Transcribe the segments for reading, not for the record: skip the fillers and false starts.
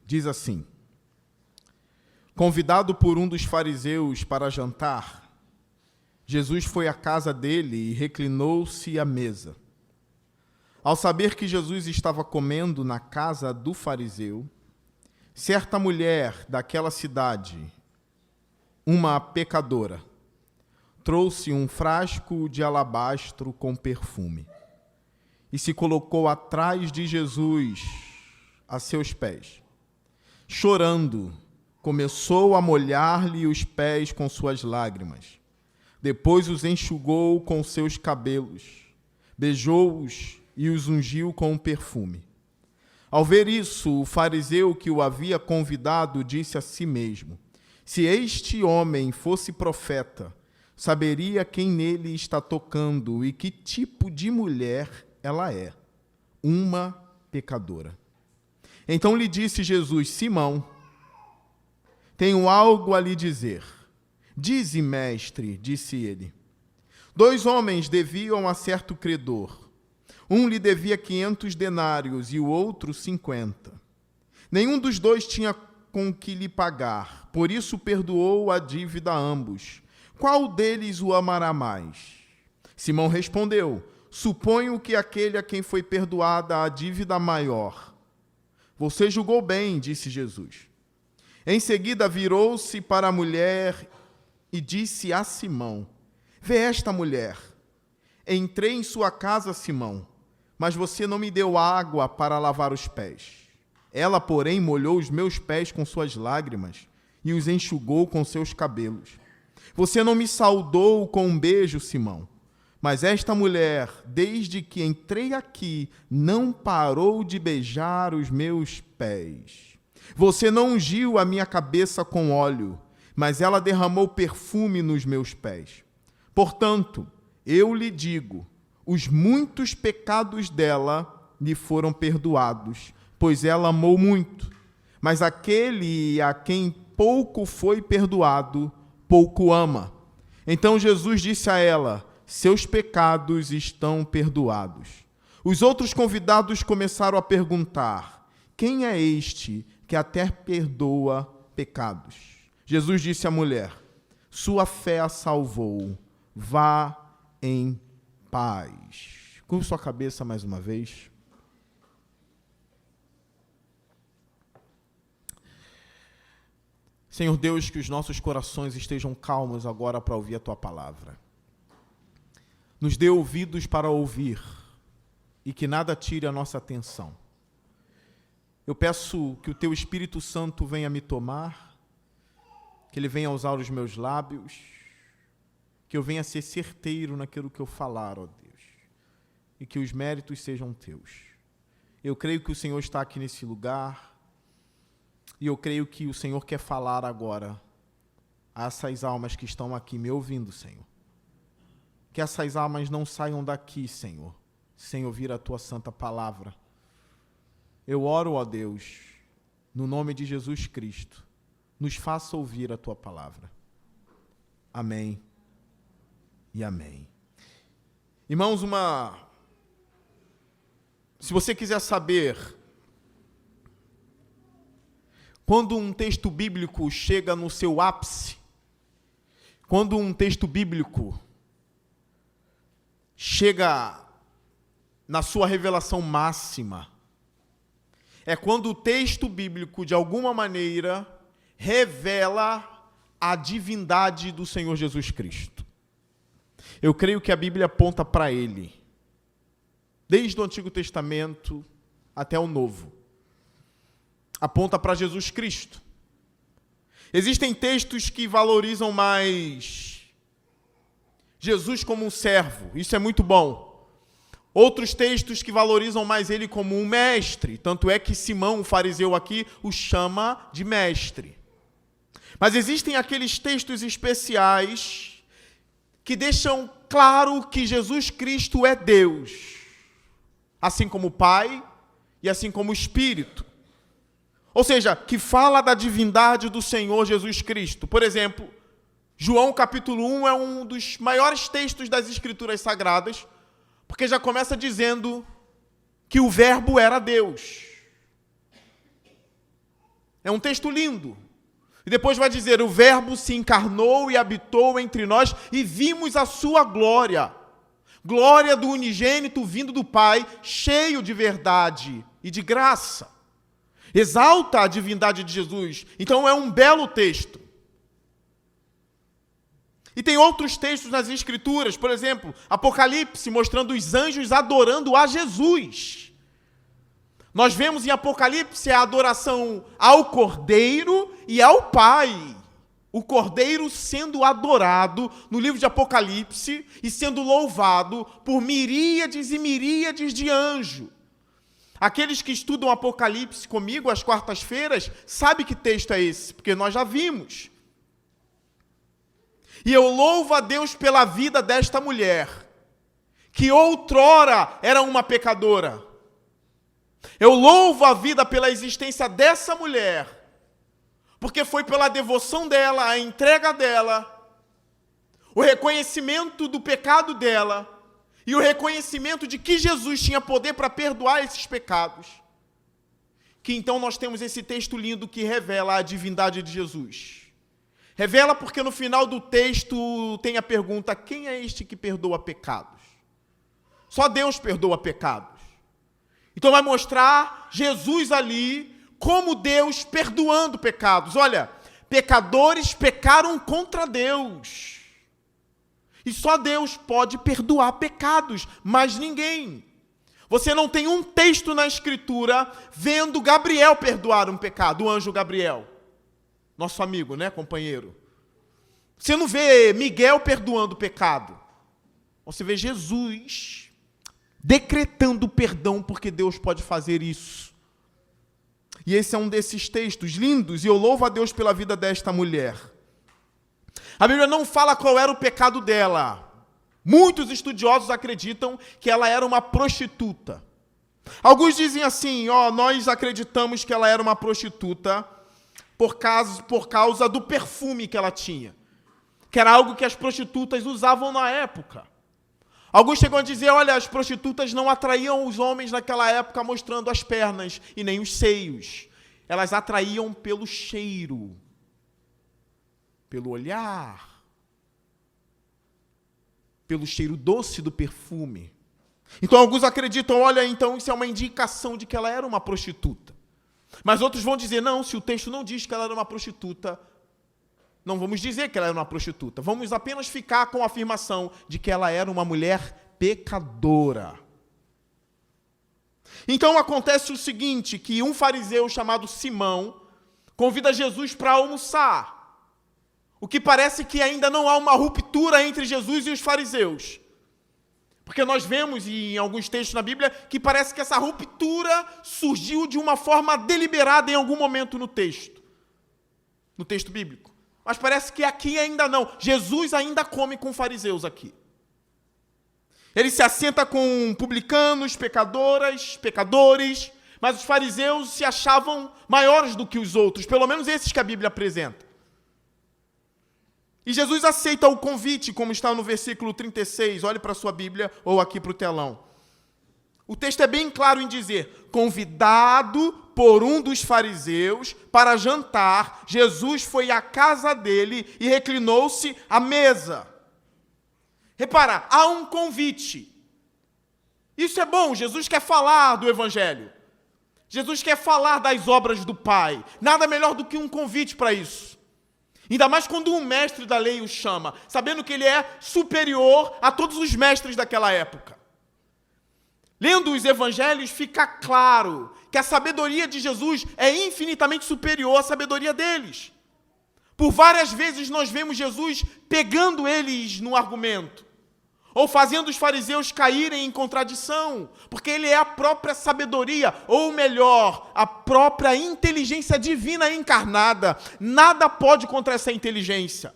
Diz assim: convidado por um dos fariseus para jantar, Jesus foi à casa dele e reclinou-se à mesa. Ao saber que Jesus estava comendo na casa do fariseu, certa mulher daquela cidade, uma pecadora, trouxe um frasco de alabastro com perfume e se colocou atrás de Jesus, a seus pés. Chorando, começou a molhar-lhe os pés com suas lágrimas. Depois os enxugou com seus cabelos, beijou-os e os ungiu com o perfume. Ao ver isso, o fariseu que o havia convidado disse a si mesmo: se este homem fosse profeta, saberia quem nele está tocando e que tipo de mulher ela é, uma pecadora. Então lhe disse Jesus: Simão, tenho algo a lhe dizer. Dize, mestre, disse ele. 2 homens deviam a certo credor. Um lhe devia 500 denários e o outro 50. Nenhum dos dois tinha com que lhe pagar, por isso perdoou a dívida a ambos. Qual deles o amará mais? Simão respondeu: suponho que aquele a quem foi perdoada a dívida maior. Você julgou bem, disse Jesus. Em seguida virou-se para a mulher e disse a Simão: vê esta mulher. Entrei em sua casa, Simão, mas você não me deu água para lavar os pés. Ela, porém, molhou os meus pés com suas lágrimas e os enxugou com seus cabelos. Você não me saudou com um beijo, Simão, mas esta mulher, desde que entrei aqui, não parou de beijar os meus pés. Você não ungiu a minha cabeça com óleo, mas ela derramou perfume nos meus pés. Portanto, eu lhe digo, os muitos pecados dela lhe foram perdoados, pois ela amou muito. Mas aquele a quem pouco foi perdoado, pouco ama. Então Jesus disse a ela: seus pecados estão perdoados. Os outros convidados começaram a perguntar: quem é este que até perdoa pecados? Jesus disse à mulher: sua fé a salvou, vá em paz. Curva sua cabeça mais uma vez. Senhor Deus, que os nossos corações estejam calmos agora para ouvir a Tua palavra. Nos dê ouvidos para ouvir e que nada tire a nossa atenção. Eu peço que o Teu Espírito Santo venha me tomar, que Ele venha usar os meus lábios, que eu venha ser certeiro naquilo que eu falar, ó Deus, e que os méritos sejam Teus. Eu creio que o Senhor está aqui nesse lugar, e eu creio que o Senhor quer falar agora a essas almas que estão aqui me ouvindo, Senhor. Que essas almas não saiam daqui, Senhor, sem ouvir a Tua santa palavra. Eu oro, ó Deus, no nome de Jesus Cristo, nos faça ouvir a Tua palavra. Amém e amém. Irmãos, se você quiser saber quando um texto bíblico chega no seu ápice, quando um texto bíblico chega na sua revelação máxima, é quando o texto bíblico, de alguma maneira, revela a divindade do Senhor Jesus Cristo. Eu creio que a Bíblia aponta para Ele, desde o Antigo Testamento até o Novo. Aponta para Jesus Cristo. Existem textos que valorizam mais Jesus como um servo, isso é muito bom. Outros textos que valorizam mais Ele como um mestre, tanto é que Simão, o fariseu aqui, o chama de mestre. Mas existem aqueles textos especiais que deixam claro que Jesus Cristo é Deus, assim como o Pai e assim como o Espírito. Ou seja, que fala da divindade do Senhor Jesus Cristo. Por exemplo, João capítulo 1 é um dos maiores textos das Escrituras Sagradas, porque já começa dizendo que o Verbo era Deus. É um texto lindo. E depois vai dizer, o Verbo se encarnou e habitou entre nós e vimos a sua glória. Glória do unigênito vindo do Pai, cheio de verdade e de graça. Exalta a divindade de Jesus. Então é um belo texto. E tem outros textos nas Escrituras, por exemplo, Apocalipse, mostrando os anjos adorando a Jesus. Nós vemos em Apocalipse a adoração ao Cordeiro e ao Pai. O Cordeiro sendo adorado no livro de Apocalipse e sendo louvado por miríades e miríades de anjos. Aqueles que estudam Apocalipse comigo às quartas-feiras, sabem que texto é esse, porque nós já vimos. E eu louvo a Deus pela vida desta mulher, que outrora era uma pecadora. Eu louvo a vida pela existência dessa mulher, porque foi pela devoção dela, a entrega dela, o reconhecimento do pecado dela e o reconhecimento de que Jesus tinha poder para perdoar esses pecados, que então nós temos esse texto lindo que revela a divindade de Jesus. Revela porque no final do texto tem a pergunta, quem é este que perdoa pecados? Só Deus perdoa pecados. Então vai mostrar Jesus ali como Deus perdoando pecados. Olha, pecadores pecaram contra Deus. E só Deus pode perdoar pecados, mas ninguém. Você não tem um texto na Escritura vendo Gabriel perdoar um pecado, o anjo Gabriel. Nosso amigo, né, companheiro? Você não vê Miguel perdoando o pecado. Você vê Jesus decretando perdão, porque Deus pode fazer isso. E esse é um desses textos lindos, e eu louvo a Deus pela vida desta mulher. A Bíblia não fala qual era o pecado dela. Muitos estudiosos acreditam que ela era uma prostituta. Alguns dizem assim, nós acreditamos que ela era uma prostituta por causa do perfume que ela tinha, que era algo que as prostitutas usavam na época. Alguns chegam a dizer, olha, as prostitutas não atraíam os homens naquela época mostrando as pernas e nem os seios. Elas atraíam pelo cheiro, pelo olhar, pelo cheiro doce do perfume. Então alguns acreditam, olha, então isso é uma indicação de que ela era uma prostituta. Mas outros vão dizer, não, se o texto não diz que ela era uma prostituta, não vamos dizer que ela era uma prostituta. Vamos apenas ficar com a afirmação de que ela era uma mulher pecadora. Então acontece o seguinte, que um fariseu chamado Simão convida Jesus para almoçar. O que parece que ainda não há uma ruptura entre Jesus e os fariseus. Porque nós vemos em alguns textos na Bíblia que parece que essa ruptura surgiu de uma forma deliberada em algum momento no texto bíblico. Mas parece que aqui ainda não. Jesus ainda come com fariseus aqui. Ele se assenta com publicanos, pecadores, mas os fariseus se achavam maiores do que os outros, pelo menos esses que a Bíblia apresenta. E Jesus aceita o convite, como está no versículo 36, olhe para a sua Bíblia ou aqui para o telão. O texto é bem claro em dizer, convidado por um dos fariseus para jantar, Jesus foi à casa dele e reclinou-se à mesa. Repara, há um convite. Isso é bom, Jesus quer falar do Evangelho. Jesus quer falar das obras do Pai. Nada melhor do que um convite para isso. Ainda mais quando um mestre da lei o chama, sabendo que ele é superior a todos os mestres daquela época. Lendo os evangelhos, fica claro que a sabedoria de Jesus é infinitamente superior à sabedoria deles. Por várias vezes nós vemos Jesus pegando eles no argumento, ou fazendo os fariseus caírem em contradição, porque ele é a própria sabedoria, ou melhor, a própria inteligência divina encarnada. Nada pode contra essa inteligência.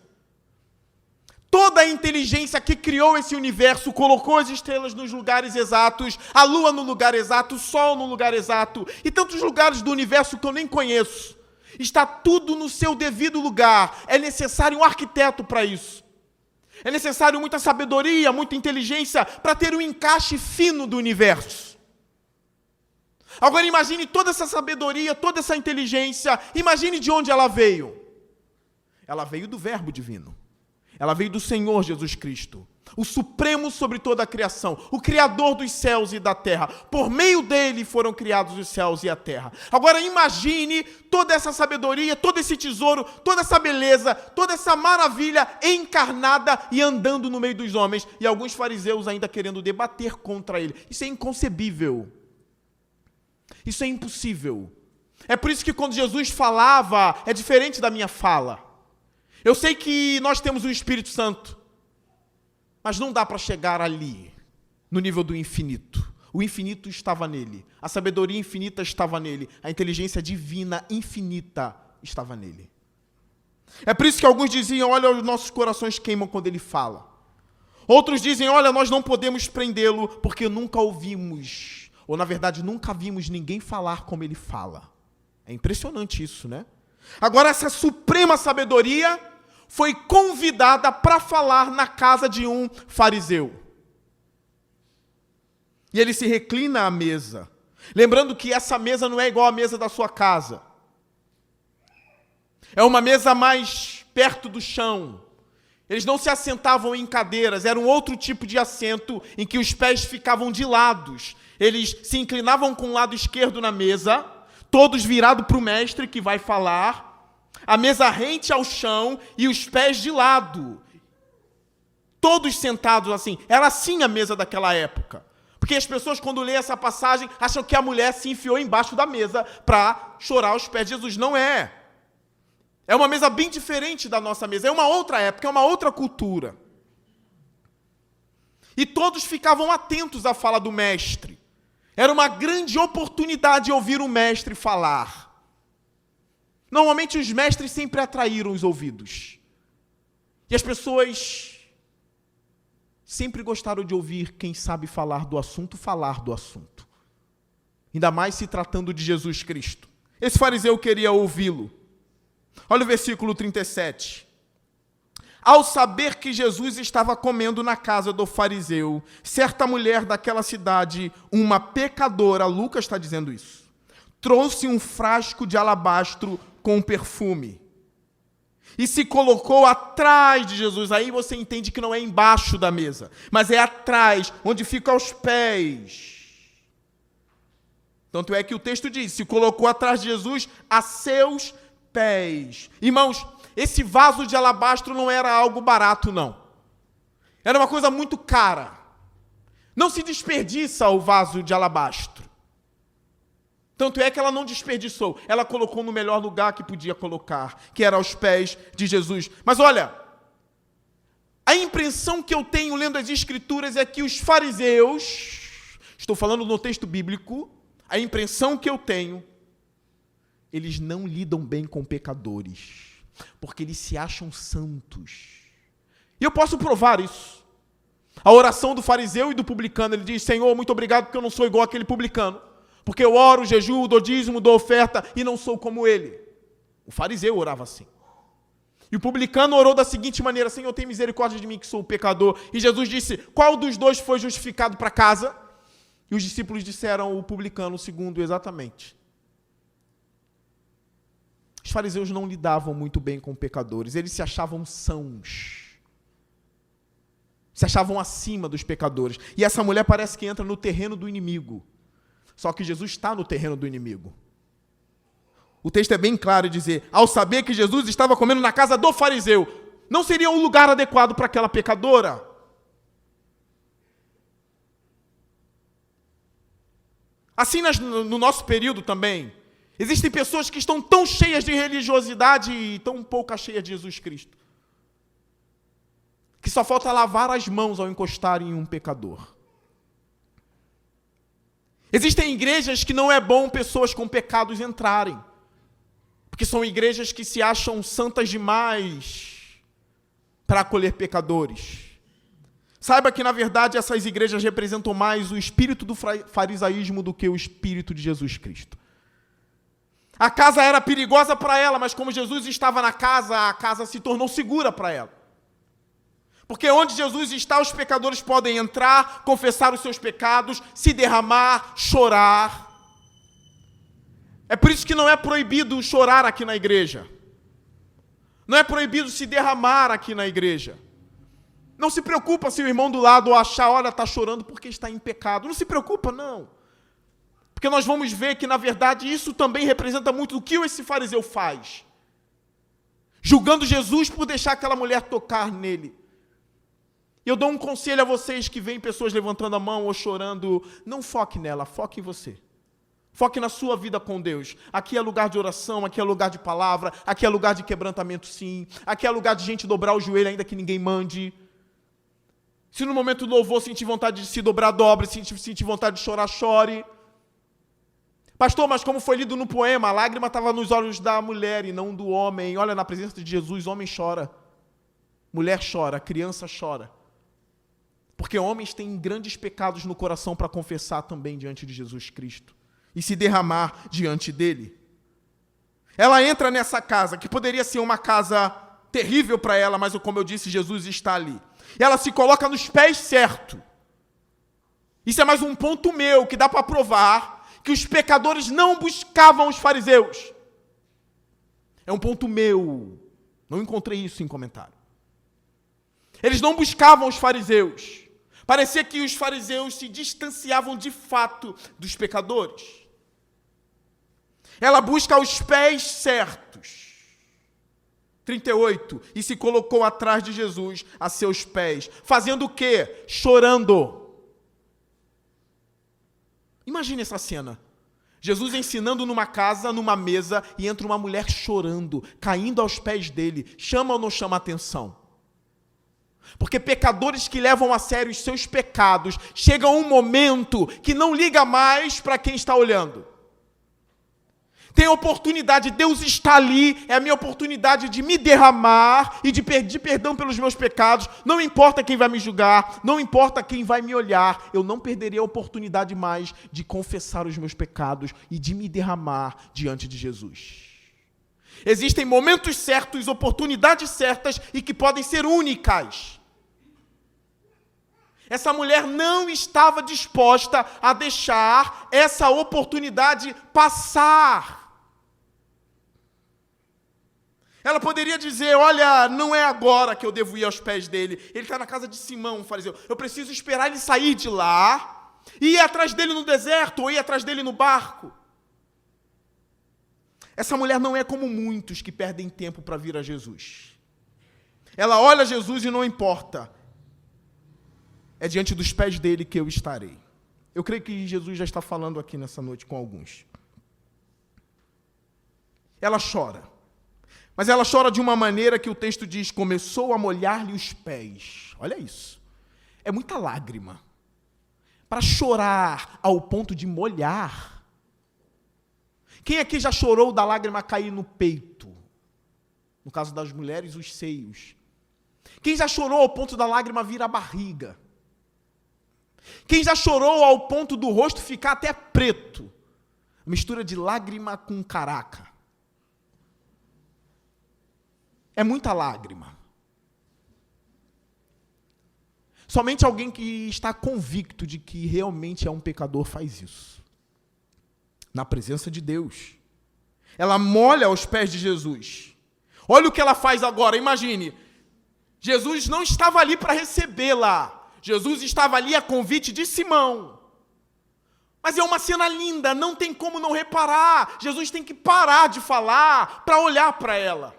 Toda a inteligência que criou esse universo, colocou as estrelas nos lugares exatos, a lua no lugar exato, o sol no lugar exato, e tantos lugares do universo que eu nem conheço. Está tudo no seu devido lugar. É necessário um arquiteto para isso. É necessário muita sabedoria, muita inteligência para ter um encaixe fino do universo. Agora imagine toda essa sabedoria, toda essa inteligência, imagine de onde ela veio. Ela veio do Verbo divino. Ela veio do Senhor Jesus Cristo, o Supremo sobre toda a criação, o Criador dos céus e da terra. Por meio dele foram criados os céus e a terra. Agora imagine toda essa sabedoria, todo esse tesouro, toda essa beleza, toda essa maravilha encarnada e andando no meio dos homens. E alguns fariseus ainda querendo debater contra ele. Isso é inconcebível. Isso é impossível. É por isso que quando Jesus falava, é diferente da minha fala. Eu sei que nós temos o Espírito Santo, mas não dá para chegar ali, no nível do infinito. O infinito estava nele, a sabedoria infinita estava nele, a inteligência divina infinita estava nele. É por isso que alguns diziam, olha, os nossos corações queimam quando ele fala. Outros dizem, olha, nós não podemos prendê-lo porque nunca ouvimos, ou na verdade nunca vimos ninguém falar como ele fala. É impressionante isso, né? Agora essa suprema sabedoria foi convidada para falar na casa de um fariseu. E ele se reclina à mesa. Lembrando que essa mesa não é igual à mesa da sua casa. É uma mesa mais perto do chão. Eles não se assentavam em cadeiras, era um outro tipo de assento em que os pés ficavam de lados. Eles se inclinavam com o lado esquerdo na mesa, todos virados para o mestre que vai falar, a mesa rente ao chão e os pés de lado. Todos sentados assim. Era assim a mesa daquela época. Porque as pessoas, quando lêem essa passagem, acham que a mulher se enfiou embaixo da mesa para chorar aos pés de Jesus. Não é. É uma mesa bem diferente da nossa mesa. É uma outra época, é uma outra cultura. E todos ficavam atentos à fala do mestre. Era uma grande oportunidade ouvir o mestre falar. Normalmente os mestres sempre atraíram os ouvidos. E as pessoas sempre gostaram de ouvir quem sabe falar do assunto. Ainda mais se tratando de Jesus Cristo. Esse fariseu queria ouvi-lo. Olha o versículo 37. Ao saber que Jesus estava comendo na casa do fariseu, certa mulher daquela cidade, uma pecadora, Lucas está dizendo isso, trouxe um frasco de alabastro com perfume e se colocou atrás de Jesus. Aí você entende que não é embaixo da mesa, mas é atrás, onde fica aos pés. Tanto é que o texto diz, se colocou atrás de Jesus a seus pés. Irmãos, esse vaso de alabastro não era algo barato, não. Era uma coisa muito cara. Não se desperdiça o vaso de alabastro. Tanto é que ela não desperdiçou. Ela colocou no melhor lugar que podia colocar, que era aos pés de Jesus. Mas olha, a impressão que eu tenho lendo as Escrituras é que os fariseus, estou falando no texto bíblico, a impressão que eu tenho, eles não lidam bem com pecadores, porque eles se acham santos. E eu posso provar isso. A oração do fariseu e do publicano, ele diz, Senhor, muito obrigado porque eu não sou igual àquele publicano. Porque eu oro, jejuo, dou dízimo, dou oferta e não sou como ele. O fariseu orava assim. E o publicano orou da seguinte maneira, Senhor, tem misericórdia de mim que sou pecador. E Jesus disse, qual dos dois foi justificado para casa? E os discípulos disseram, o publicano, o segundo, exatamente. Os fariseus não lidavam muito bem com pecadores, eles se achavam sãos. Se achavam acima dos pecadores. E essa mulher parece que entra no terreno do inimigo. Só que Jesus está no terreno do inimigo. O texto é bem claro em dizer, ao saber que Jesus estava comendo na casa do fariseu, não seria o lugar adequado para aquela pecadora? Assim no nosso período também, existem pessoas que estão tão cheias de religiosidade e tão pouca cheias de Jesus Cristo, que só falta lavar as mãos ao encostar em um pecador. Existem igrejas que não é bom pessoas com pecados entrarem, porque são igrejas que se acham santas demais para acolher pecadores. Saiba que, na verdade, essas igrejas representam mais o espírito do farisaísmo do que o espírito de Jesus Cristo. A casa era perigosa para ela, mas como Jesus estava na casa, a casa se tornou segura para ela. Porque onde Jesus está, os pecadores podem entrar, confessar os seus pecados, se derramar, chorar. É por isso que não é proibido chorar aqui na igreja. Não é proibido se derramar aqui na igreja. Não se preocupa se o irmão do lado achar, olha, está chorando porque está em pecado. Não se preocupa, não. Porque nós vamos ver que, na verdade, isso também representa muito o que esse fariseu faz. Julgando Jesus por deixar aquela mulher tocar nele. Eu dou um conselho a vocês que veem pessoas levantando a mão ou chorando. Não foque nela, foque em você. Foque na sua vida com Deus. Aqui é lugar de oração, aqui é lugar de palavra, aqui é lugar de quebrantamento, sim. Aqui é lugar de gente dobrar o joelho, ainda que ninguém mande. Se no momento do louvor sentir vontade de se dobrar, dobre. Se sentir vontade de chorar, chore. Pastor, mas como foi lido no poema, a lágrima estava nos olhos da mulher e não do homem. Olha, na presença de Jesus, homem chora. Mulher chora, criança chora. Porque homens têm grandes pecados no coração para confessar também diante de Jesus Cristo. E se derramar diante dele. Ela entra nessa casa, que poderia ser uma casa terrível para ela, mas como eu disse, Jesus está ali. Ela se coloca nos pés certo. Isso é mais um ponto meu, que dá para provar que os pecadores não buscavam os fariseus. É um ponto meu. Não encontrei isso em comentário. Eles não buscavam os fariseus. Parecia que os fariseus se distanciavam de fato dos pecadores. Ela busca os pés certos. 38. E se colocou atrás de Jesus a seus pés. Fazendo o quê? Chorando. Imagine essa cena. Jesus ensinando numa casa, numa mesa, e entra uma mulher chorando, caindo aos pés dele. Chama ou não chama atenção? Porque pecadores que levam a sério os seus pecados, chega um momento que não liga mais para quem está olhando. Tem oportunidade, Deus está ali, é a minha oportunidade de me derramar e de pedir perdão pelos meus pecados. Não importa quem vai me julgar, não importa quem vai me olhar, eu não perderei a oportunidade mais de confessar os meus pecados e de me derramar diante de Jesus. Existem momentos certos, oportunidades certas e que podem ser únicas. Essa mulher não estava disposta a deixar essa oportunidade passar. Ela poderia dizer, olha, não é agora que eu devo ir aos pés dele. Ele está na casa de Simão, um fariseu. Eu preciso esperar ele sair de lá e ir atrás dele no deserto ou ir atrás dele no barco. Essa mulher não é como muitos que perdem tempo para vir a Jesus. Ela olha Jesus e não importa. É diante dos pés dele que eu estarei. Eu creio que Jesus já está falando aqui nessa noite com alguns. Ela chora. Mas ela chora de uma maneira que o texto diz, começou a molhar-lhe os pés. Olha isso. É muita lágrima. Para chorar ao ponto de molhar. Quem aqui já chorou da lágrima cair no peito? No caso das mulheres, os seios. Quem já chorou ao ponto da lágrima vir à barriga? Quem já chorou ao ponto do rosto ficar até preto? Mistura de lágrima com caraca. É muita lágrima. Somente alguém que está convicto de que realmente é um pecador faz isso. Na presença de Deus. Ela molha aos pés de Jesus. Olha o que ela faz agora, imagine. Jesus não estava ali para recebê-la. Jesus estava ali a convite de Simão. Mas é uma cena linda, não tem como não reparar. Jesus tem que parar de falar para olhar para ela.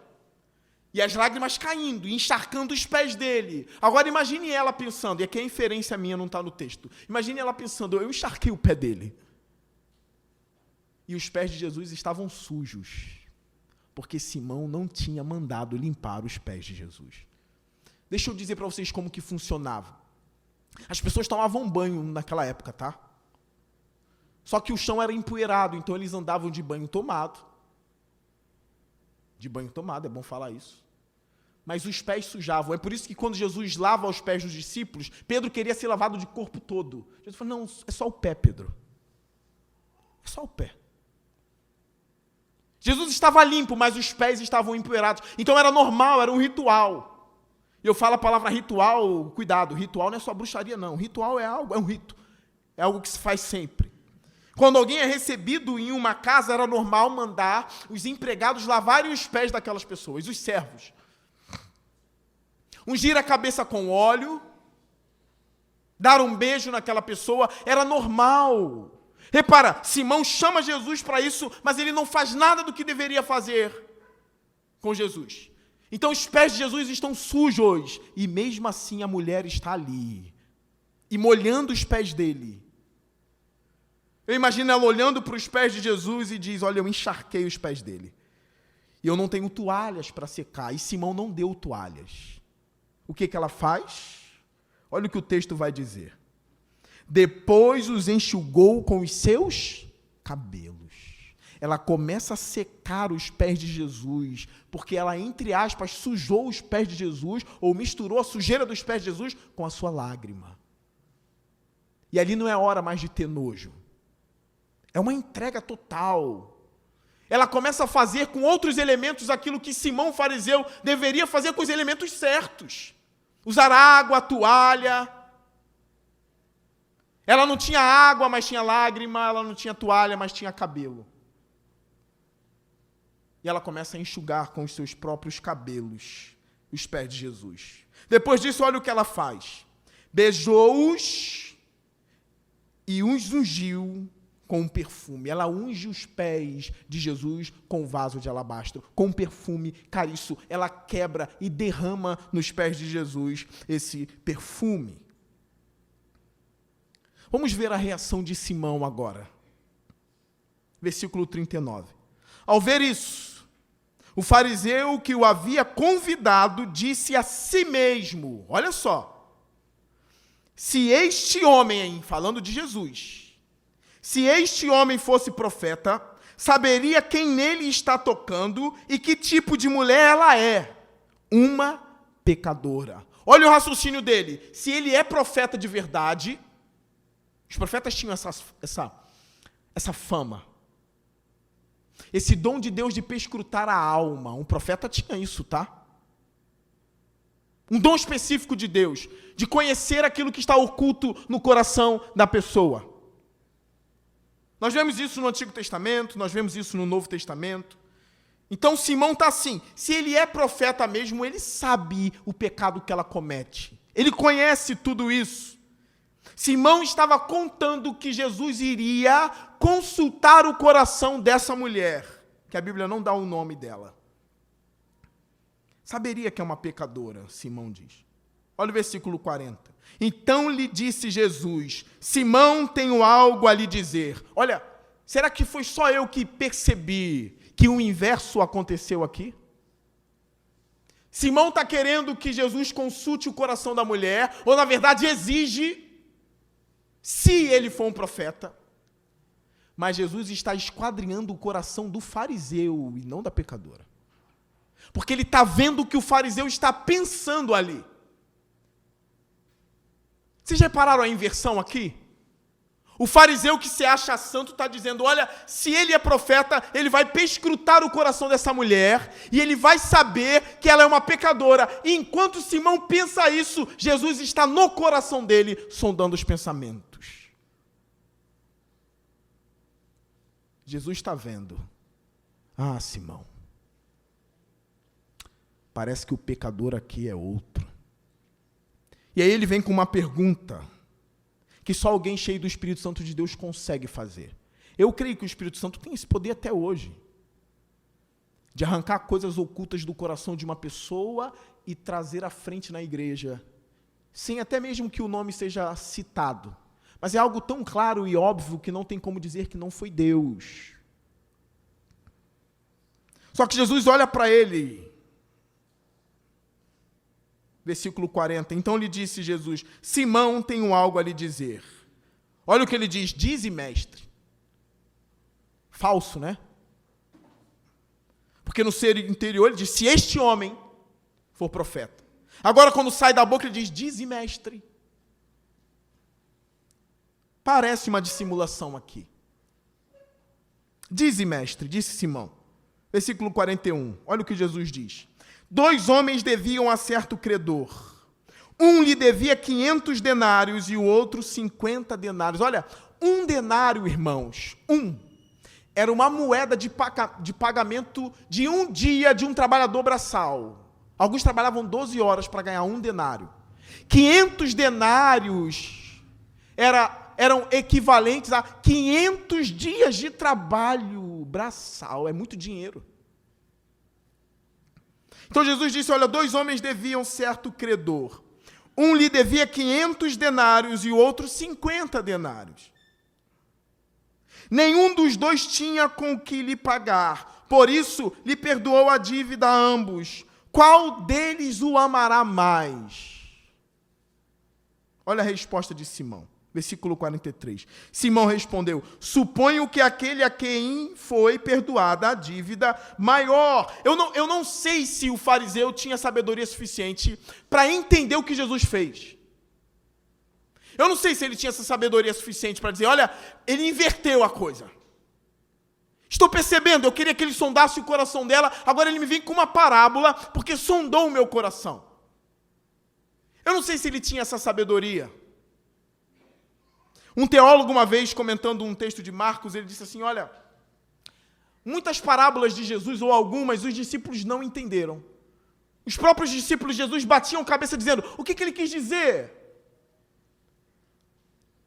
E as lágrimas caindo, encharcando os pés dele. Agora imagine ela pensando, e aqui a inferência minha não está no texto. Imagine ela pensando, eu encharquei o pé dele. E os pés de Jesus estavam sujos. Porque Simão não tinha mandado limpar os pés de Jesus. Deixa eu dizer para vocês como que funcionava. As pessoas tomavam banho naquela época, tá? Só que o chão era empoeirado, então eles andavam de banho tomado. De banho tomado, é bom falar isso. Mas os pés sujavam. É por isso que quando Jesus lava os pés dos discípulos, Pedro queria ser lavado de corpo todo. Jesus falou, não, é só o pé, Pedro. É só o pé. Jesus estava limpo, mas os pés estavam empoeirados. Então era normal, era um ritual. E eu falo a palavra ritual, cuidado, ritual não é só bruxaria, não. Ritual é algo, é um rito. É algo que se faz sempre. Quando alguém é recebido em uma casa, era normal mandar os empregados lavarem os pés daquelas pessoas, os servos. Ungir a cabeça com óleo, dar um beijo naquela pessoa, era normal. Repara, Simão chama Jesus para isso, mas ele não faz nada do que deveria fazer com Jesus. Então os pés de Jesus estão sujos, e mesmo assim a mulher está ali, e molhando os pés dele. Eu imagino ela olhando para os pés de Jesus e diz, olha, eu encharquei os pés dele. E eu não tenho toalhas para secar. E Simão não deu toalhas. O que ela faz? Olha o que o texto vai dizer. Depois os enxugou com os seus cabelos. Ela começa a secar os pés de Jesus, porque ela, entre aspas, sujou os pés de Jesus, ou misturou a sujeira dos pés de Jesus com a sua lágrima. E ali não é hora mais de ter nojo. É uma entrega total. Ela começa a fazer com outros elementos aquilo que Simão, fariseu, deveria fazer com os elementos certos. Usar água, toalha. Ela não tinha água, mas tinha lágrima. Ela não tinha toalha, mas tinha cabelo. E ela começa a enxugar com os seus próprios cabelos os pés de Jesus. Depois disso, olha o que ela faz. Beijou-os e os ungiu com um perfume. Ela unge os pés de Jesus com um vaso de alabastro, com um perfume caríssimo. Ela quebra e derrama nos pés de Jesus esse perfume. Vamos ver a reação de Simão agora. Versículo 39. Ao ver isso, o fariseu que o havia convidado disse a si mesmo, olha só, se este homem, falando de Jesus, se este homem fosse profeta, saberia quem nele está tocando e que tipo de mulher ela é. Uma pecadora. Olha o raciocínio dele. Se ele é profeta de verdade, os profetas tinham essa fama. Esse dom de Deus de perscrutar a alma. Um profeta tinha isso, tá? Um dom específico de Deus, de conhecer aquilo que está oculto no coração da pessoa. Nós vemos isso no Antigo Testamento, nós vemos isso no Novo Testamento. Então Simão está assim, se ele é profeta mesmo, ele sabe o pecado que ela comete. Ele conhece tudo isso. Simão estava contando que Jesus iria consultar o coração dessa mulher, que a Bíblia não dá o nome dela. Saberia que é uma pecadora, Simão diz. Olha o versículo 40. Então lhe disse Jesus, Simão, tenho algo a lhe dizer. Olha, será que foi só eu que percebi que o inverso aconteceu aqui? Simão está querendo que Jesus consulte o coração da mulher, ou na verdade exige, se ele for um profeta. Mas Jesus está esquadrinhando o coração do fariseu e não da pecadora. Porque ele está vendo o que o fariseu está pensando ali. Vocês repararam a inversão aqui? O fariseu que se acha santo está dizendo, olha, se ele é profeta, ele vai perscrutar o coração dessa mulher e ele vai saber que ela é uma pecadora. E enquanto Simão pensa isso, Jesus está no coração dele, sondando os pensamentos. Jesus está vendo. Ah, Simão, parece que o pecador aqui é outro. E aí ele vem com uma pergunta que só alguém cheio do Espírito Santo de Deus consegue fazer. Eu creio que o Espírito Santo tem esse poder até hoje, de arrancar coisas ocultas do coração de uma pessoa e trazer à frente na igreja, sem até mesmo que o nome seja citado. Mas é algo tão claro e óbvio que não tem como dizer que não foi Deus. Só que Jesus olha para ele. Versículo 40. Então lhe disse Jesus, Simão, tenho algo a lhe dizer. Olha o que ele diz, dize, mestre. Falso, né? Porque no ser interior ele diz, se este homem for profeta. Agora quando sai da boca ele diz, dize, mestre. Parece uma dissimulação aqui. Dize, mestre, disse Simão. Versículo 41, olha o que Jesus diz. 2 homens deviam a certo credor. Um lhe devia 500 denários e o outro 50 denários. Olha, 1 denário, irmãos, era uma moeda de pagamento de um dia de um trabalhador braçal. Alguns trabalhavam 12 horas para ganhar 1 denário. 500 denários eram equivalentes a 500 dias de trabalho braçal. É muito dinheiro. Então Jesus disse, olha, 2 homens deviam certo credor. Um lhe devia 500 denários e o outro 50 denários. Nenhum dos dois tinha com que lhe pagar. Por isso, lhe perdoou a dívida a ambos. Qual deles o amará mais? Olha a resposta de Simão. Versículo 43. Simão respondeu, suponho que aquele a quem foi perdoada a dívida maior. Eu não sei se o fariseu tinha sabedoria suficiente para entender o que Jesus fez. Eu não sei se ele tinha essa sabedoria suficiente para dizer, olha, ele inverteu a coisa. Estou percebendo, eu queria que ele sondasse o coração dela, agora ele me vem com uma parábola, porque sondou o meu coração. Eu não sei se ele tinha essa sabedoria. Um teólogo, uma vez, comentando um texto de Marcos, ele disse assim, olha, muitas parábolas de Jesus, ou algumas, os discípulos não entenderam. Os próprios discípulos de Jesus batiam cabeça dizendo, o que ele quis dizer?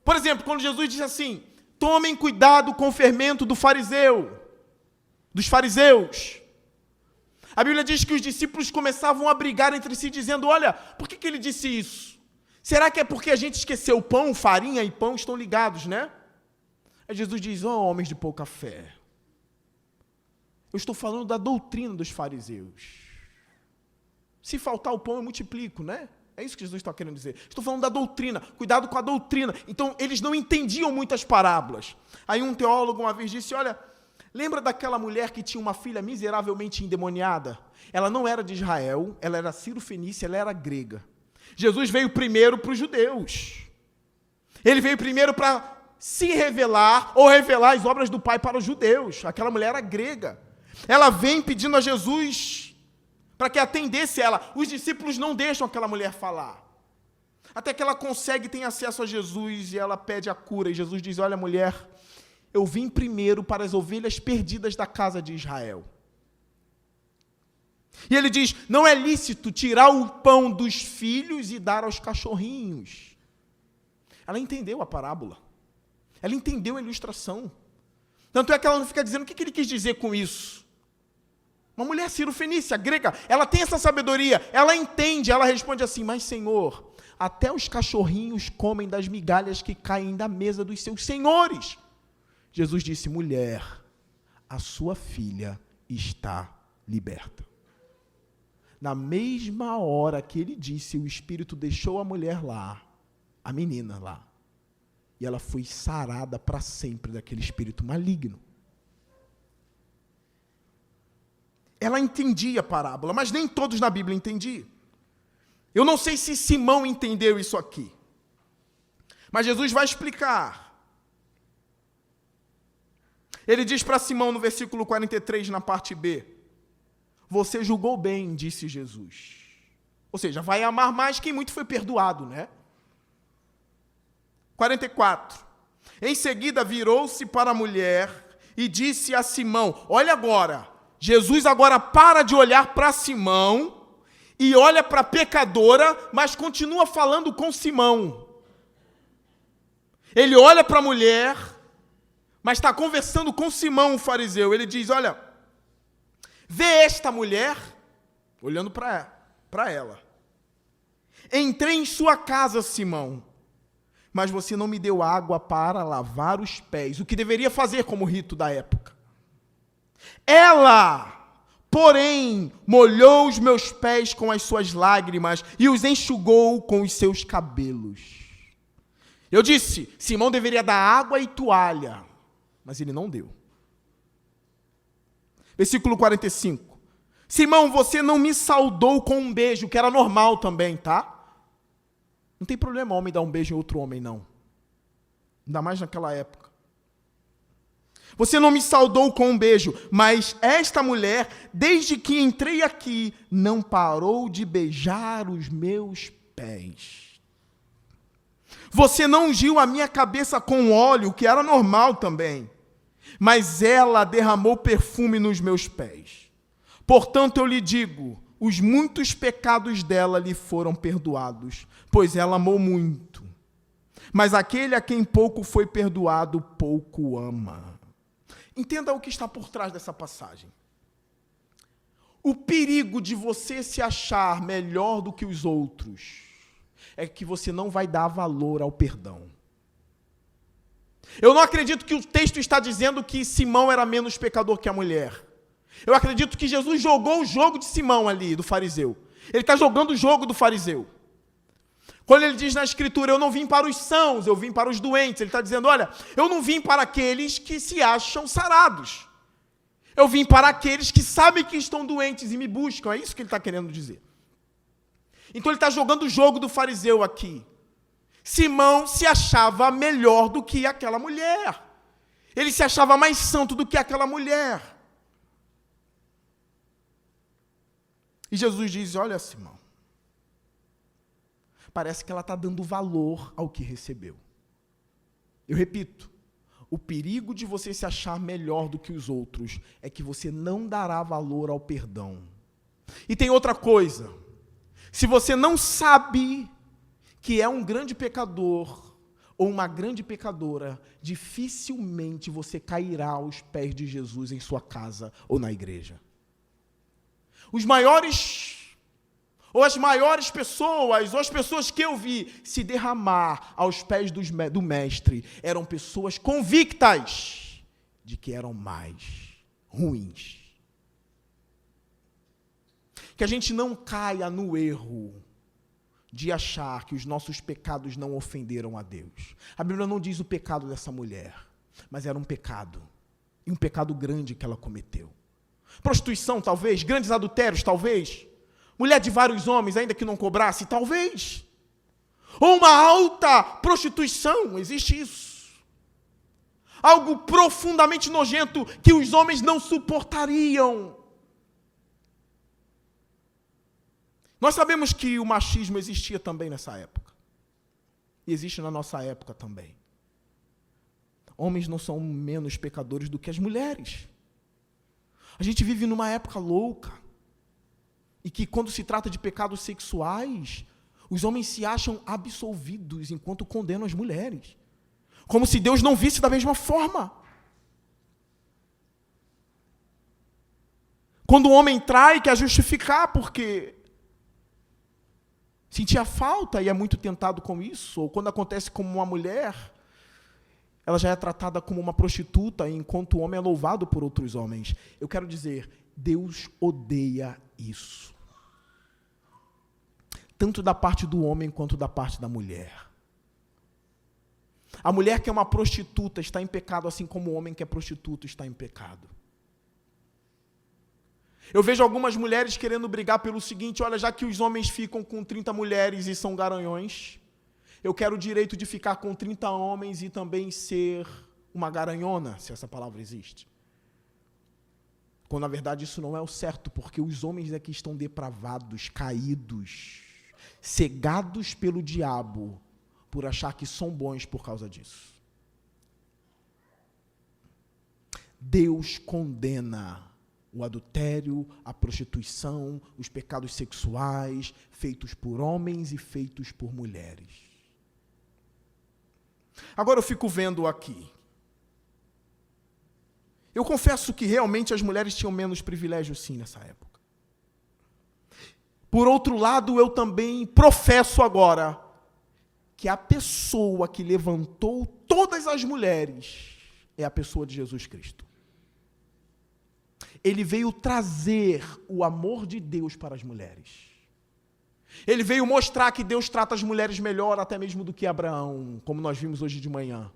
Por exemplo, quando Jesus disse assim, tomem cuidado com o fermento dos fariseus. A Bíblia diz que os discípulos começavam a brigar entre si, dizendo, olha, por que ele disse isso? Será que é porque a gente esqueceu o pão, farinha e pão estão ligados, né? Aí Jesus diz, homens de pouca fé. Eu estou falando da doutrina dos fariseus. Se faltar o pão, eu multiplico, né? É isso que Jesus está querendo dizer. Estou falando da doutrina, cuidado com a doutrina. Então, eles não entendiam muitas parábolas. Aí um teólogo uma vez disse, olha, lembra daquela mulher que tinha uma filha miseravelmente endemoniada? Ela não era de Israel, ela era sírio-fenícia, ela era grega. Jesus veio primeiro para os judeus. Ele veio primeiro para se revelar, ou revelar as obras do Pai para os judeus. Aquela mulher era grega. Ela vem pedindo a Jesus para que atendesse ela. Os discípulos não deixam aquela mulher falar. Até que ela consegue ter acesso a Jesus e ela pede a cura. E Jesus diz, olha, mulher, eu vim primeiro para as ovelhas perdidas da casa de Israel. E ele diz, não é lícito tirar o pão dos filhos e dar aos cachorrinhos. Ela entendeu a parábola. Ela entendeu a ilustração. Tanto é que ela não fica dizendo o que ele quis dizer com isso. Uma mulher sírio-fenícia, grega, ela tem essa sabedoria, ela entende, ela responde assim, mas Senhor, até os cachorrinhos comem das migalhas que caem da mesa dos seus senhores. Jesus disse, mulher, a sua filha está liberta. Na mesma hora que ele disse, o Espírito deixou a mulher lá, a menina lá, e ela foi sarada para sempre daquele espírito maligno. Ela entendia a parábola, mas nem todos na Bíblia entendiam. Eu não sei se Simão entendeu isso aqui, mas Jesus vai explicar. Ele diz para Simão no versículo 43, na parte B, você julgou bem, disse Jesus. Ou seja, vai amar mais quem muito foi perdoado, né? 44. Em seguida, virou-se para a mulher e disse a Simão, olha agora, Jesus agora para de olhar para Simão e olha para a pecadora, mas continua falando com Simão. Ele olha para a mulher, mas está conversando com Simão, o fariseu. Ele diz, olha, vê esta mulher, olhando para ela. Entrei em sua casa, Simão, mas você não me deu água para lavar os pés, o que deveria fazer como rito da época. Ela, porém, molhou os meus pés com as suas lágrimas e os enxugou com os seus cabelos. Eu disse, Simão deveria dar água e toalha, mas ele não deu. Versículo 45. Simão, você não me saudou com um beijo, que era normal também, tá? Não tem problema homem dar um beijo em outro homem, não. Ainda mais naquela época. Você não me saudou com um beijo, mas esta mulher, desde que entrei aqui, não parou de beijar os meus pés. Você não ungiu a minha cabeça com óleo, que era normal também, mas ela derramou perfume nos meus pés. Portanto, eu lhe digo, os muitos pecados dela lhe foram perdoados, pois ela amou muito. Mas aquele a quem pouco foi perdoado, pouco ama. Entenda o que está por trás dessa passagem. O perigo de você se achar melhor do que os outros é que você não vai dar valor ao perdão. Eu não acredito que o texto está dizendo que Simão era menos pecador que a mulher. Eu acredito que Jesus jogou o jogo de Simão ali, do fariseu. Ele está jogando o jogo do fariseu. Quando ele diz na Escritura, eu não vim para os sãos, eu vim para os doentes. Ele está dizendo, olha, eu não vim para aqueles que se acham sarados. Eu vim para aqueles que sabem que estão doentes e me buscam. É isso que ele está querendo dizer. Então ele está jogando o jogo do fariseu aqui. Simão se achava melhor do que aquela mulher. Ele se achava mais santo do que aquela mulher. E Jesus diz, olha, Simão, parece que ela está dando valor ao que recebeu. Eu repito, o perigo de você se achar melhor do que os outros é que você não dará valor ao perdão. E tem outra coisa, se você não sabe que é um grande pecador ou uma grande pecadora, dificilmente você cairá aos pés de Jesus em sua casa ou na igreja. Os maiores ou as maiores pessoas, ou as pessoas que eu vi se derramar aos pés do mestre, eram pessoas convictas de que eram mais ruins. Que a gente não caia no erro de achar que os nossos pecados não ofenderam a Deus. A Bíblia não diz o pecado dessa mulher, mas era um pecado, e um pecado grande que ela cometeu. Prostituição, talvez, grandes adultérios, talvez. Mulher de vários homens, ainda que não cobrasse, talvez. Ou uma alta prostituição, existe isso. Algo profundamente nojento que os homens não suportariam. Nós sabemos que o machismo existia também nessa época. E existe na nossa época também. Homens não são menos pecadores do que as mulheres. A gente vive numa época louca. E que quando se trata de pecados sexuais, os homens se acham absolvidos enquanto condenam as mulheres. Como se Deus não visse da mesma forma. Quando o homem trai, quer justificar porque sentia falta e é muito tentado com isso. Ou quando acontece com uma mulher, ela já é tratada como uma prostituta, enquanto o homem é louvado por outros homens. Eu quero dizer, Deus odeia isso. Tanto da parte do homem quanto da parte da mulher. A mulher que é uma prostituta está em pecado, assim como o homem que é prostituto está em pecado. Eu vejo algumas mulheres querendo brigar pelo seguinte, olha, já que os homens ficam com 30 mulheres e são garanhões, eu quero o direito de ficar com 30 homens e também ser uma garanhona, se essa palavra existe. Quando, na verdade, isso não é o certo, porque os homens é que estão depravados, caídos, cegados pelo diabo, por achar que são bons por causa disso. Deus condena o adultério, a prostituição, os pecados sexuais, feitos por homens e feitos por mulheres. Agora eu fico vendo aqui. Eu confesso que realmente as mulheres tinham menos privilégio, sim, nessa época. Por outro lado, eu também professo agora que a pessoa que levantou todas as mulheres é a pessoa de Jesus Cristo. Ele veio trazer o amor de Deus para as mulheres. Ele veio mostrar que Deus trata as mulheres melhor até mesmo do que Abraão, como nós vimos hoje de manhã,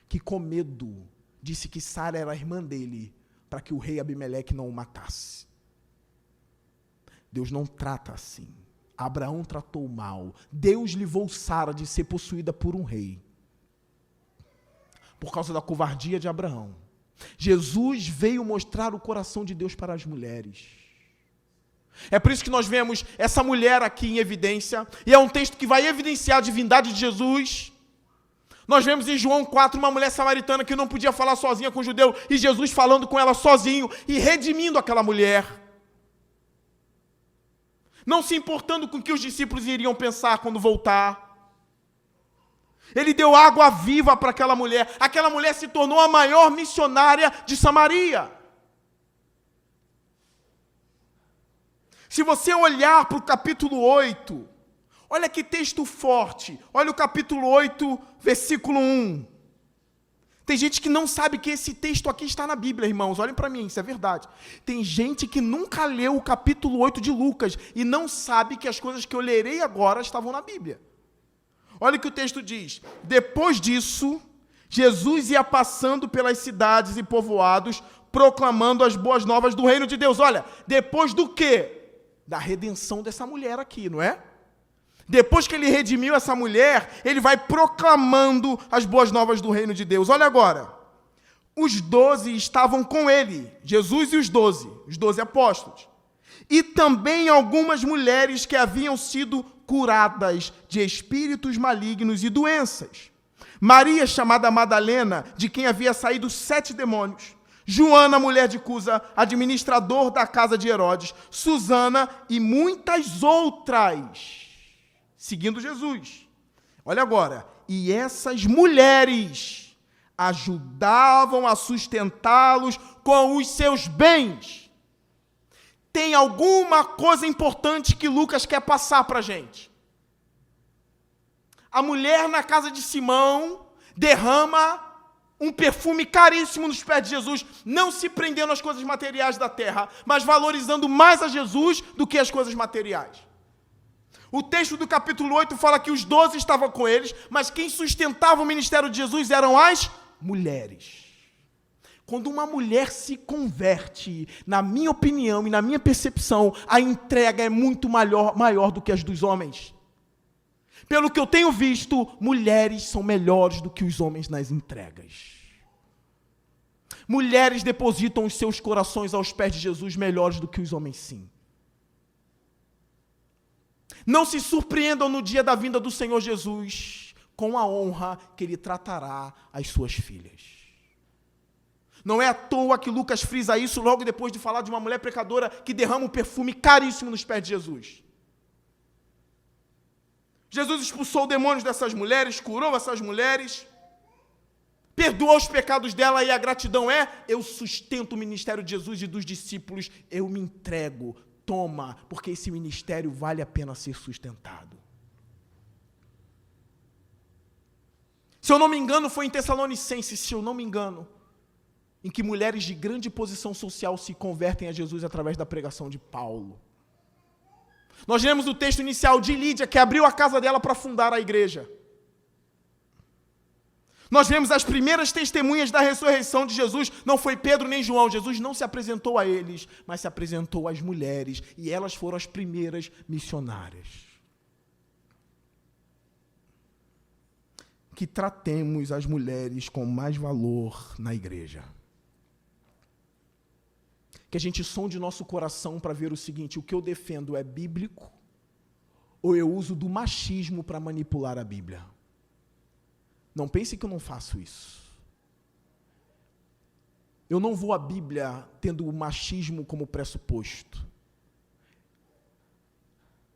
que com medo disse que Sara era a irmã dele, para que o rei Abimeleque não o matasse. Deus não trata assim. Abraão tratou mal. Deus livrou Sara de ser possuída por um rei, por causa da covardia de Abraão. Jesus veio mostrar o coração de Deus para as mulheres. É por isso que nós vemos essa mulher aqui em evidência, e é um texto que vai evidenciar a divindade de Jesus. Nós vemos em João 4 uma mulher samaritana que não podia falar sozinha com o judeu, e Jesus falando com ela sozinho e redimindo aquela mulher. Não se importando com o que os discípulos iriam pensar quando voltar. Ele deu água viva para aquela mulher. Aquela mulher se tornou a maior missionária de Samaria. Se você olhar para o capítulo 8, olha que texto forte. Olha o capítulo 8, versículo 1. Tem gente que não sabe que esse texto aqui está na Bíblia, irmãos. Olhem para mim, isso é verdade. Tem gente que nunca leu o capítulo 8 de Lucas e não sabe que as coisas que eu lerei agora estavam na Bíblia. Olha o que o texto diz. Depois disso, Jesus ia passando pelas cidades e povoados, proclamando as boas novas do reino de Deus. Olha, depois do quê? Da redenção dessa mulher aqui, não é? Depois que ele redimiu essa mulher, ele vai proclamando as boas novas do reino de Deus. Olha agora. Os 12 estavam com ele, Jesus e os 12 apóstolos. E também algumas mulheres que haviam sido curadas de espíritos malignos e doenças. Maria, chamada Madalena, de quem havia saído 7 demônios. Joana, mulher de Cusa, administrador da casa de Herodes. Susana e muitas outras, seguindo Jesus. Olha agora. E essas mulheres ajudavam a sustentá-los com os seus bens. Tem alguma coisa importante que Lucas quer passar para a gente. A mulher na casa de Simão derrama um perfume caríssimo nos pés de Jesus, não se prendendo às coisas materiais da terra, mas valorizando mais a Jesus do que as coisas materiais. O texto do capítulo 8 fala que os 12 estavam com eles, mas quem sustentava o ministério de Jesus eram as mulheres. Quando uma mulher se converte, na minha opinião e na minha percepção, a entrega é muito maior do que as dos homens. Pelo que eu tenho visto, mulheres são melhores do que os homens nas entregas. Mulheres depositam os seus corações aos pés de Jesus melhores do que os homens, sim. Não se surpreendam no dia da vinda do Senhor Jesus com a honra que Ele tratará as suas filhas. Não é à toa que Lucas frisa isso logo depois de falar de uma mulher pecadora que derrama um perfume caríssimo nos pés de Jesus. Jesus expulsou demônios dessas mulheres, curou essas mulheres, perdoou os pecados dela, e a gratidão é: eu sustento o ministério de Jesus e dos discípulos, eu me entrego, toma, porque esse ministério vale a pena ser sustentado. Se eu não me engano, foi em Tessalonicenses, se eu não me engano, em que mulheres de grande posição social se convertem a Jesus através da pregação de Paulo. Nós lemos o texto inicial de Lídia, que abriu a casa dela para fundar a igreja. Nós vemos as primeiras testemunhas da ressurreição de Jesus. Não foi Pedro nem João. Jesus não se apresentou a eles, mas se apresentou às mulheres, e elas foram as primeiras missionárias. Que tratemos as mulheres com mais valor na igreja. Que a gente sonde nosso coração para ver o seguinte: o que eu defendo é bíblico ou eu uso do machismo para manipular a Bíblia? Não pense que eu não faço isso. Eu não vou à Bíblia tendo o machismo como pressuposto.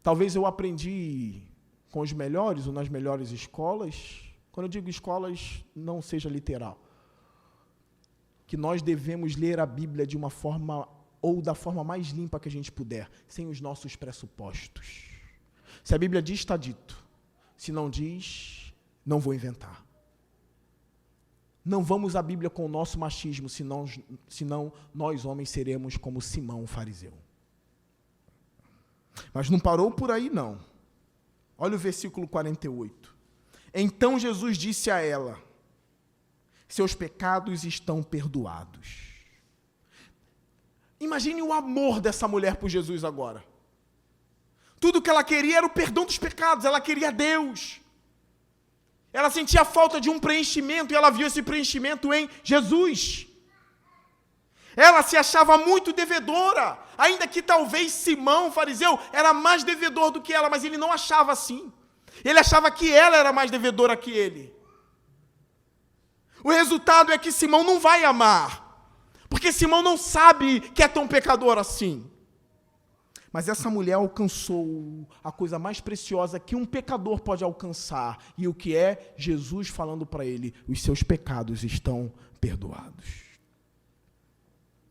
Talvez eu aprendi com os melhores ou nas melhores escolas. Quando eu digo escolas, não seja literal. Que nós devemos ler a Bíblia de uma forma, ou da forma mais limpa que a gente puder, sem os nossos pressupostos. Se a Bíblia diz, está dito. Se não diz, não vou inventar. Não vamos à Bíblia com o nosso machismo, senão nós homens seremos como Simão, o fariseu. Mas não parou por aí, não. Olha o versículo 48. Então Jesus disse a ela: seus pecados estão perdoados. Imagine o amor dessa mulher por Jesus agora. Tudo que ela queria era o perdão dos pecados, ela queria Deus. Ela sentia falta de um preenchimento, e ela viu esse preenchimento em Jesus. Ela se achava muito devedora, ainda que talvez Simão, fariseu, era mais devedor do que ela, mas ele não achava assim. Ele achava que ela era mais devedora que ele. O resultado é que Simão não vai amar, porque Simão não sabe que é tão pecador assim. Mas essa mulher alcançou a coisa mais preciosa que um pecador pode alcançar, e o que é? Jesus falando para ele: os seus pecados estão perdoados.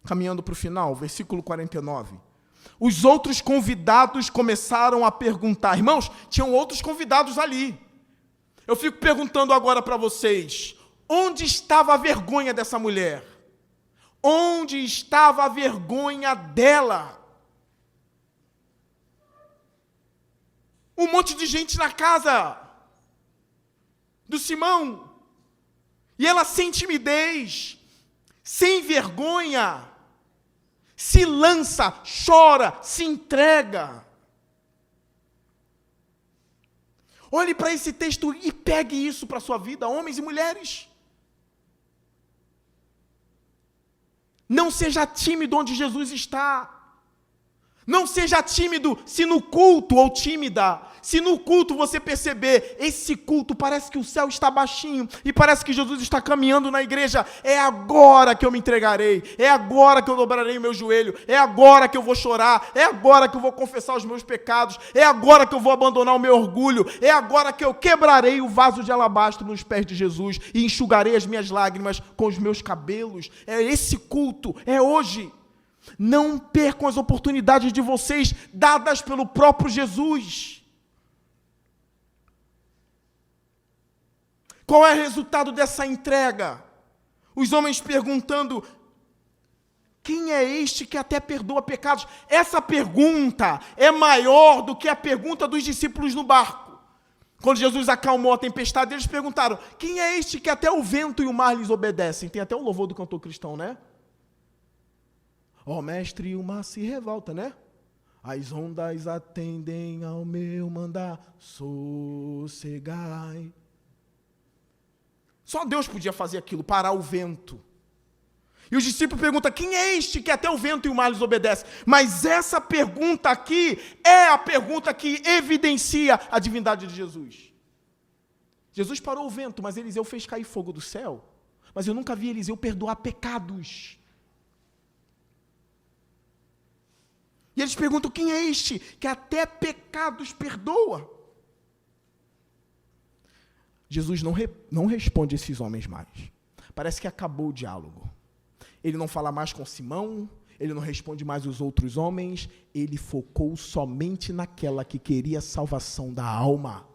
Caminhando para o final, versículo 49. Os outros convidados começaram a perguntar. Irmãos, tinham outros convidados ali. Eu fico perguntando agora para vocês, onde estava a vergonha dessa mulher? Onde estava a vergonha dela? Um monte de gente na casa do Simão. E ela sem timidez, sem vergonha, se lança, chora, se entrega. Olhe para esse texto e pegue isso para a sua vida, homens e mulheres. Não seja tímido onde Jesus está. Não seja tímido se no culto, ou tímida, se no culto você perceber, esse culto parece que o céu está baixinho, e parece que Jesus está caminhando na igreja, é agora que eu me entregarei, é agora que eu dobrarei o meu joelho, é agora que eu vou chorar, é agora que eu vou confessar os meus pecados, é agora que eu vou abandonar o meu orgulho, é agora que eu quebrarei o vaso de alabastro nos pés de Jesus, e enxugarei as minhas lágrimas com os meus cabelos. É esse culto, é hoje. Não percam as oportunidades de vocês dadas pelo próprio Jesus. Qual é o resultado dessa entrega? Os homens perguntando: quem é este que até perdoa pecados? Essa pergunta é maior do que a pergunta dos discípulos no barco. Quando Jesus acalmou a tempestade, eles perguntaram: quem é este que até o vento e o mar lhes obedecem? Tem até o louvor do cantor cristão, né? Ó mestre, o mar se revolta, né? As ondas atendem ao meu mandar, sossegai. Só Deus podia fazer aquilo, parar o vento. E os discípulos perguntam: quem é este que até o vento e o mar lhes obedece? Mas essa pergunta aqui é a pergunta que evidencia a divindade de Jesus. Jesus parou o vento, mas Eliseu fez cair fogo do céu. Mas eu nunca vi Eliseu perdoar pecados. E eles perguntam: quem é este que até pecados perdoa? Jesus não responde esses homens mais. Parece que acabou o diálogo. Ele não fala mais com Simão, ele não responde mais os outros homens, ele focou somente naquela que queria a salvação da alma.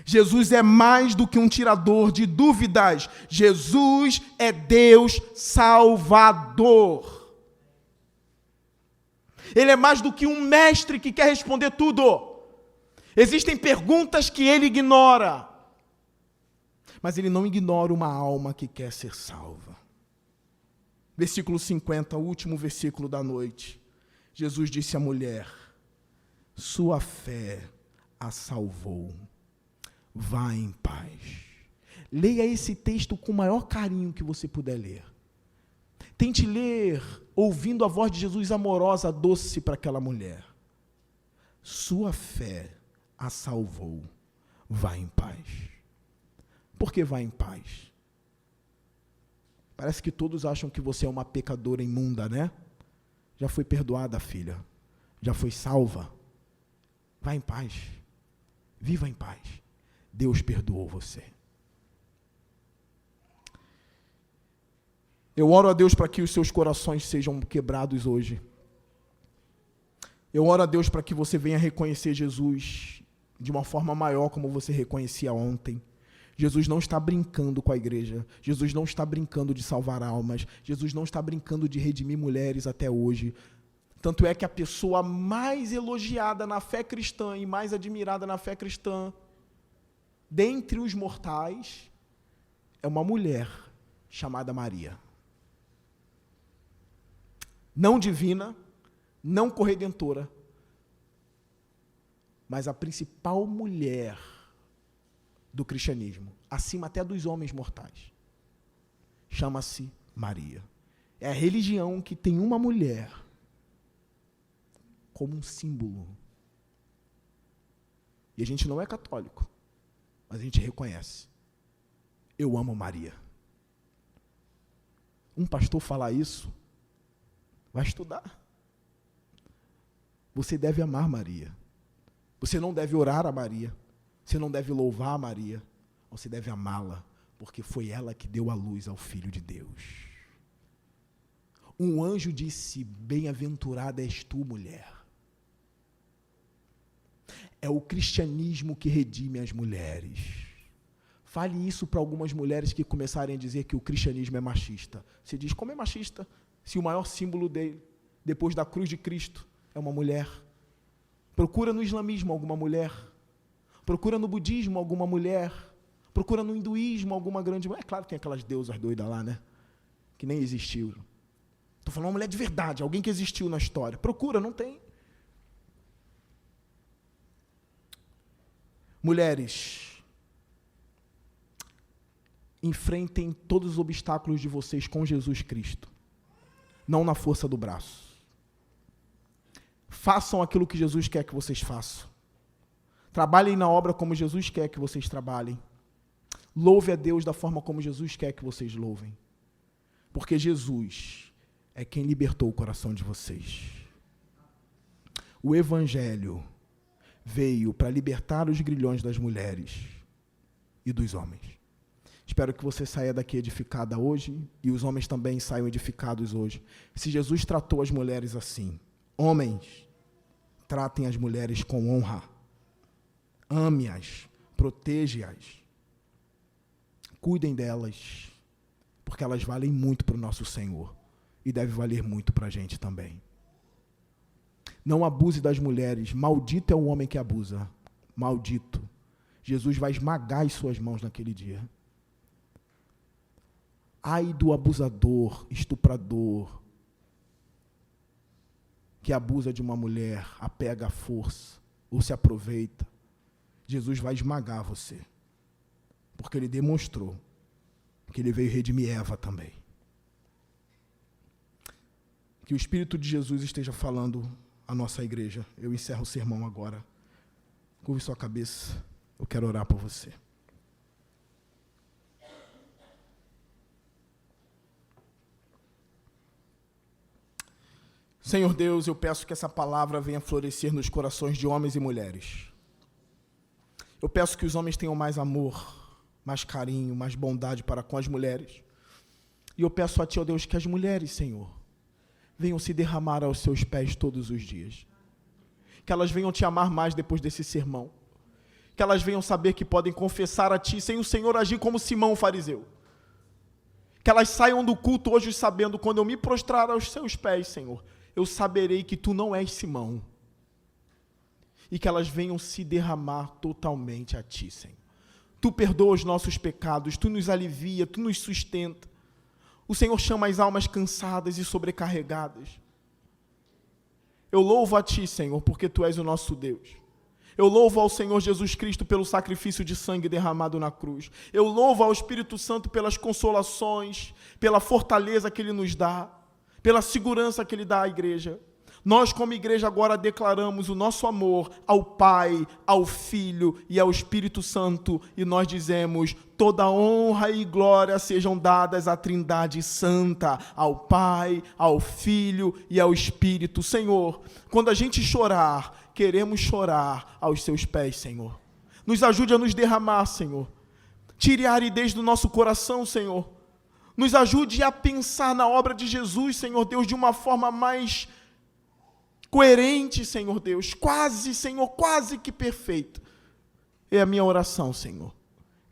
Jesus é mais do que um tirador de dúvidas. Jesus é Deus Salvador. Ele é mais do que um mestre que quer responder tudo. Existem perguntas que ele ignora, mas ele não ignora uma alma que quer ser salva. Versículo 50, o último versículo da noite. Jesus disse à mulher: sua fé a salvou. Vá em paz. Leia esse texto com o maior carinho que você puder ler. Tente ler ouvindo a voz de Jesus amorosa, doce para aquela mulher. Sua fé a salvou. Vá em paz. Por que vá em paz? Parece que todos acham que você é uma pecadora imunda, né? Já foi perdoada, filha. Já foi salva. Vá em paz. Viva em paz. Deus perdoou você. Eu oro a Deus para que os seus corações sejam quebrados hoje. Eu oro a Deus para que você venha reconhecer Jesus de uma forma maior, como você reconhecia ontem. Jesus não está brincando com a igreja. Jesus não está brincando de salvar almas. Jesus não está brincando de redimir mulheres até hoje. Tanto é que a pessoa mais elogiada na fé cristã e mais admirada na fé cristã, dentre os mortais, é uma mulher chamada Maria. Não divina, não corredentora, mas a principal mulher do cristianismo, acima até dos homens mortais, chama-se Maria. É a religião que tem uma mulher como um símbolo. E a gente não é católico, mas a gente reconhece. Eu amo Maria. Um pastor falar isso, vai estudar. Você deve amar Maria. Você não deve orar a Maria. Você não deve louvar a Maria. Você deve amá-la, porque foi ela que deu a luz ao Filho de Deus. Um anjo disse: bem-aventurada és tu, mulher. É o cristianismo que redime as mulheres. Fale isso para algumas mulheres que começarem a dizer que o cristianismo é machista. Você diz: como é machista? Se o maior símbolo dele, depois da cruz de Cristo, é uma mulher. Procura no islamismo alguma mulher. Procura no budismo alguma mulher. Procura no hinduísmo alguma grande mulher. É claro que tem aquelas deusas doidas lá, né? Que nem existiram. Estou falando uma mulher de verdade, alguém que existiu na história. Procura, não tem. Mulheres, enfrentem todos os obstáculos de vocês com Jesus Cristo, não na força do braço. Façam aquilo que Jesus quer que vocês façam. Trabalhem na obra como Jesus quer que vocês trabalhem. Louve a Deus da forma como Jesus quer que vocês louvem. Porque Jesus é quem libertou o coração de vocês. O Evangelho veio para libertar os grilhões das mulheres e dos homens. Espero que você saia daqui edificada hoje e os homens também saiam edificados hoje. Se Jesus tratou as mulheres assim, homens, tratem as mulheres com honra. Ame-as, proteja-as. Cuidem delas, porque elas valem muito para o nosso Senhor e deve valer muito para a gente também. Não abuse das mulheres. Maldito é o homem que abusa. Maldito. Jesus vai esmagar as suas mãos naquele dia. Ai do abusador, estuprador, que abusa de uma mulher, a pega à força, ou se aproveita. Jesus vai esmagar você. Porque ele demonstrou que ele veio redimir Eva também. Que o Espírito de Jesus esteja falando à nossa igreja. Eu encerro o sermão agora. Curve sua cabeça. Eu quero orar por você. Senhor Deus, eu peço que essa palavra venha florescer nos corações de homens e mulheres. Eu peço que os homens tenham mais amor, mais carinho, mais bondade para com as mulheres. E eu peço a Ti, ó Deus, que as mulheres, Senhor, venham se derramar aos Seus pés todos os dias. Que elas venham Te amar mais depois desse sermão. Que elas venham saber que podem confessar a Ti sem o Senhor agir como Simão o fariseu. Que elas saiam do culto hoje sabendo, quando eu me prostrar aos Seus pés, Senhor, eu saberei que Tu não és Simão. E que elas venham se derramar totalmente a Ti, Senhor. Tu perdoa os nossos pecados, Tu nos alivia, Tu nos sustenta. O Senhor chama as almas cansadas e sobrecarregadas. Eu louvo a Ti, Senhor, porque Tu és o nosso Deus. Eu louvo ao Senhor Jesus Cristo pelo sacrifício de sangue derramado na cruz. Eu louvo ao Espírito Santo pelas consolações, pela fortaleza que Ele nos dá, pela segurança que Ele dá à igreja. Nós, como igreja, agora declaramos o nosso amor ao Pai, ao Filho e ao Espírito Santo, e nós dizemos: toda honra e glória sejam dadas à Trindade Santa, ao Pai, ao Filho e ao Espírito. Senhor, quando a gente chorar, queremos chorar aos Seus pés, Senhor. Nos ajude a nos derramar, Senhor. Tire a aridez do nosso coração, Senhor. Nos ajude a pensar na obra de Jesus, Senhor Deus, de uma forma mais coerente, Senhor Deus, quase, Senhor, quase que perfeito. É a minha oração, Senhor,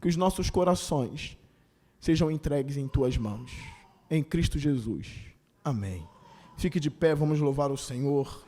que os nossos corações sejam entregues em Tuas mãos, em Cristo Jesus. Amém. Fique de pé, vamos louvar o Senhor.